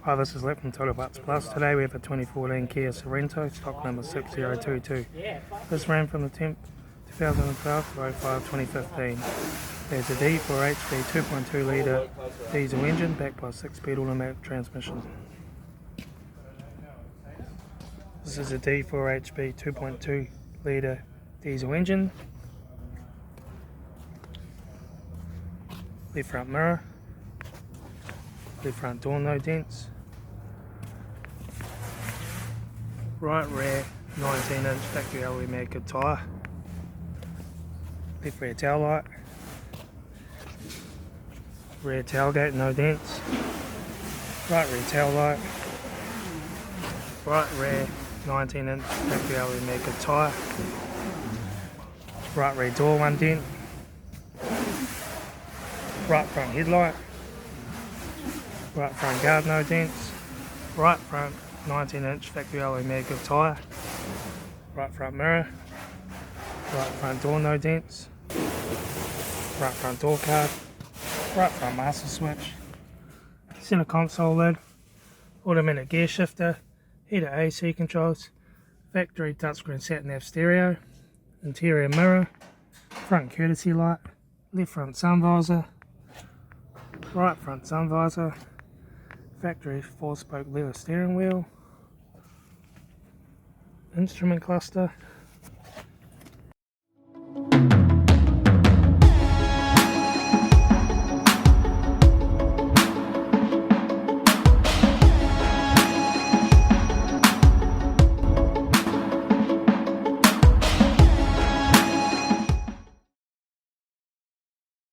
Hi, this is Litre from Total Parts Plus. Today we have a 2014 Kia Sorento, stock number 6022. This ran from the 10th 2012 to 05/2015. There's a D4HP 2.2 litre diesel engine backed by a 6-speed automatic transmission. This is a D4HP 2.2 litre diesel engine. Left front mirror. Left front door, no dents. Right rear 19-inch factory alloy made good tyre. Left rear tail light. Rear tailgate, no dents. Right rear tail light. Right rear 19-inch factory alloy made good tyre. Right rear door, 1 dent. Right front headlight. Right front guard, no dents. Right front 19-inch factory alloy made good tyre. Right front mirror. Right front door, no dents. Right front door card. Right front master switch. Centre console lid. Automatic gear shifter. Heater AC controls. Factory touchscreen Satnav stereo. Interior mirror. Front courtesy light. Left front sun visor. Right front sun visor. Factory 4-spoke leather steering wheel. Instrument cluster.